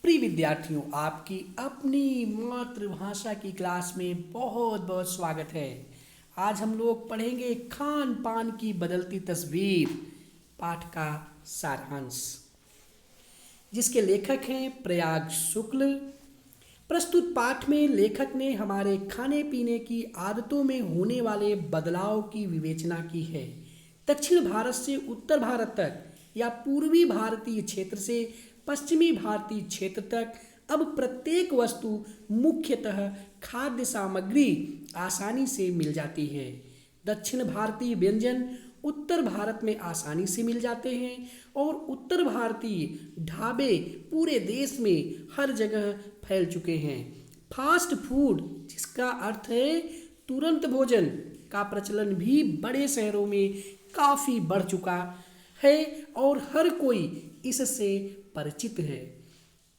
प्रिय विद्यार्थियों, आपकी अपनी मातृभाषा की क्लास में बहुत बहुत स्वागत है। आज हम लोग पढ़ेंगे खान पान की बदलती तस्वीर पाठ का सारांश, जिसके लेखक हैं प्रयाग शुक्ल। प्रस्तुत पाठ में लेखक ने हमारे खाने पीने की आदतों में होने वाले बदलाव की विवेचना की है। दक्षिण भारत से उत्तर भारत तक या पूर्वी भारतीय क्षेत्र से पश्चिमी भारतीय क्षेत्र तक अब प्रत्येक वस्तु मुख्यतः खाद्य सामग्री आसानी से मिल जाती है। दक्षिण भारतीय व्यंजन उत्तर भारत में आसानी से मिल जाते हैं और उत्तर भारतीय ढाबे पूरे देश में हर जगह फैल चुके हैं। फास्ट फूड, जिसका अर्थ है तुरंत भोजन, का प्रचलन भी बड़े शहरों में काफ़ी बढ़ चुका है और हर कोई इससे परिचित है।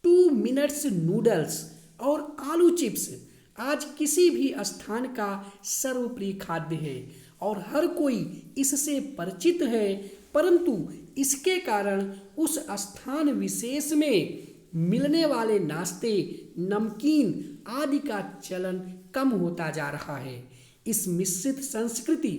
2 मिनट्स नूडल्स और आलू चिप्स आज किसी भी स्थान का सर्वप्रिय खाद्य है और हर कोई इससे परिचित है, परंतु इसके कारण उस स्थान विशेष में मिलने वाले नाश्ते, नमकीन आदि का चलन कम होता जा रहा है। इस मिश्रित संस्कृति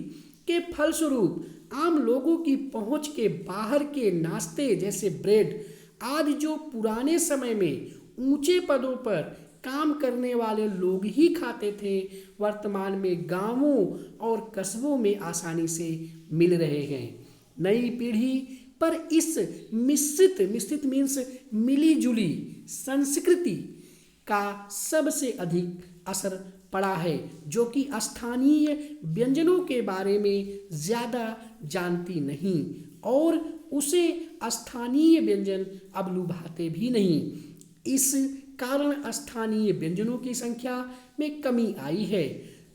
के फलस्वरूप आम लोगों की पहुंच के बाहर के नाश्ते जैसे ब्रेड आदि, जो पुराने समय में ऊंचे पदों पर काम करने वाले लोग ही खाते थे, वर्तमान में गांवों और कस्बों में आसानी से मिल रहे हैं। नई पीढ़ी पर इस मिश्रित मीन्स मिली जुली संस्कृति का सबसे अधिक असर पड़ा है, जो कि स्थानीय व्यंजनों के बारे में ज़्यादा जानती नहीं और उसे स्थानीय व्यंजन अब लुभाते भी नहीं। इस कारण स्थानीय व्यंजनों की संख्या में कमी आई है।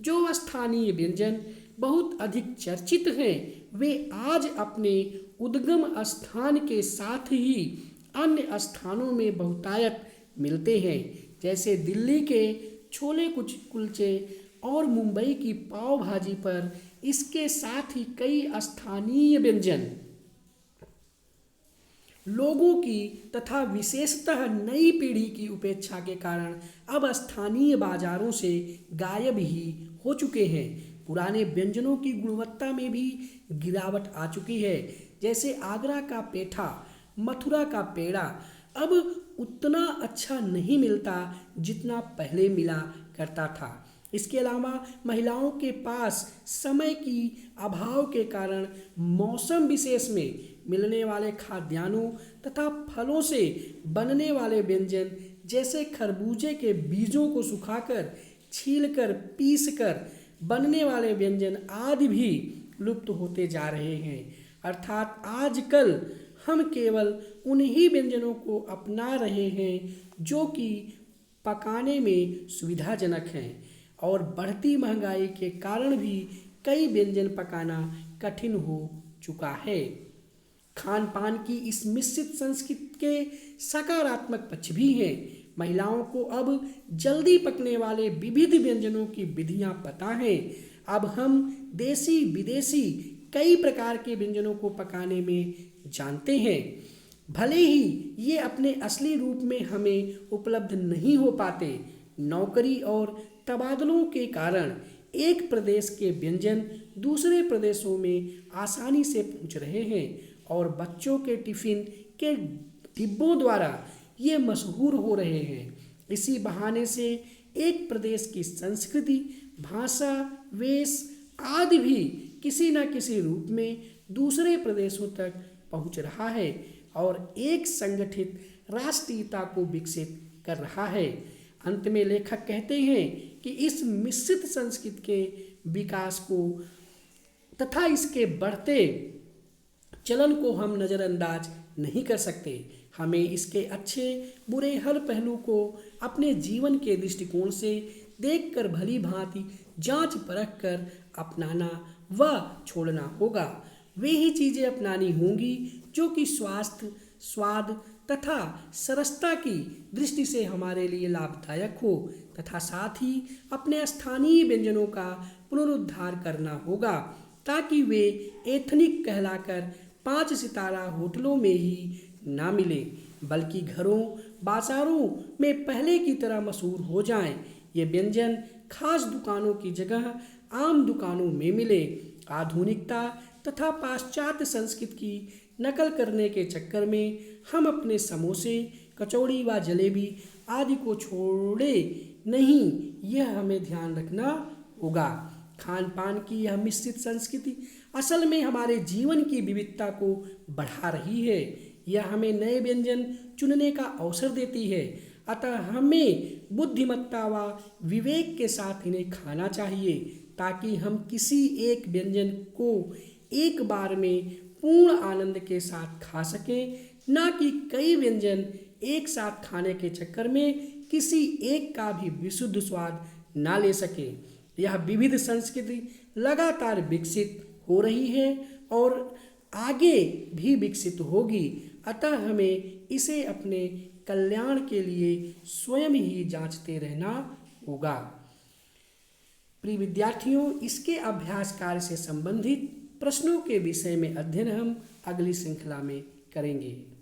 जो स्थानीय व्यंजन बहुत अधिक चर्चित हैं, वे आज अपने उद्गम स्थान के साथ ही अन्य स्थानों में बहुतायत मिलते हैं, जैसे दिल्ली के छोले कुलचे और मुंबई की पाव भाजी पर इसके साथ ही कई स्थानीय व्यंजन लोगों की तथा विशेषतः नई पीढ़ी की उपेक्षा के कारण अब स्थानीय बाजारों से गायब ही हो चुके हैं। पुराने व्यंजनों की गुणवत्ता में भी गिरावट आ चुकी है, जैसे आगरा का पेठा, मथुरा का पेड़ा अब उतना अच्छा नहीं मिलता जितना पहले मिला करता था। इसके अलावा महिलाओं के पास समय की अभाव के कारण मौसम विशेष में मिलने वाले खाद्यान्नों तथा फलों से बनने वाले व्यंजन जैसे खरबूजे के बीजों को सुखाकर, छीलकर, पीसकर बनने वाले व्यंजन आदि भी लुप्त होते जा रहे हैं। अर्थात आजकल हम केवल उन्हीं व्यंजनों को अपना रहे हैं जो कि पकाने में सुविधाजनक हैं और बढ़ती महंगाई के कारण भी कई व्यंजन पकाना कठिन हो चुका है। खान पान की इस मिश्रित संस्कृति के सकारात्मक पक्ष भी हैं। महिलाओं को अब जल्दी पकने वाले विविध व्यंजनों की विधियां पता हैं। अब हम देसी विदेशी कई प्रकार के व्यंजनों को पकाने में जानते हैं, भले ही ये अपने असली रूप में हमें उपलब्ध नहीं हो पाते। नौकरी और तबादलों के कारण एक प्रदेश के व्यंजन दूसरे प्रदेशों में आसानी से पहुंच रहे हैं और बच्चों के टिफिन के डिब्बों द्वारा ये मशहूर हो रहे हैं। इसी बहाने से एक प्रदेश की संस्कृति, भाषा, वेश आदि भी किसी न किसी रूप में दूसरे प्रदेशों तक पहुंच रहा है और एक संगठित राष्ट्रीयता को विकसित कर रहा है। अंत में लेखक कहते हैं कि इस मिश्रित संस्कृति के विकास को तथा इसके बढ़ते चलन को हम नज़रअंदाज नहीं कर सकते। हमें इसके अच्छे बुरे हर पहलू को अपने जीवन के दृष्टिकोण से देखकर भली भांति जांच परख कर अपनाना व छोड़ना होगा। वे ही चीज़ें अपनानी होंगी जो कि स्वास्थ्य, स्वाद तथा सरसता की दृष्टि से हमारे लिए लाभदायक हो तथा साथ ही अपने स्थानीय व्यंजनों का पुनरुद्धार करना होगा ताकि वे एथनिक कहलाकर 5 सितारा होटलों में ही ना मिले। बल्कि घरों बाजारों में पहले की तरह मशहूर हो जाएं। ये व्यंजन खास दुकानों की जगह आम दुकानों में मिले। आधुनिकता तथा पाश्चात्य संस्कृति की नकल करने के चक्कर में हम अपने समोसे, कचौड़ी व जलेबी आदि को छोड़े नहीं, यह हमें ध्यान रखना होगा। खान पान की यह मिश्रित संस्कृति असल में हमारे जीवन की विविधता को बढ़ा रही है। यह हमें नए व्यंजन चुनने का अवसर देती है। अतः हमें बुद्धिमत्ता व विवेक के साथ इन्हें खाना चाहिए, ताकि हम किसी एक व्यंजन को एक बार में पूर्ण आनंद के साथ खा सकें, न कि कई व्यंजन एक साथ खाने के चक्कर में किसी एक का भी विशुद्ध स्वाद ना ले सके। यह विविध संस्कृति लगातार विकसित हो रही है और आगे भी विकसित होगी। अतः हमें इसे अपने कल्याण के लिए स्वयं ही जांचते रहना होगा। प्रिय विद्यार्थियों, इसके अभ्यास कार्य से संबंधित प्रश्नों के विषय में अध्ययन हम अगली श्रृंखला में करेंगे।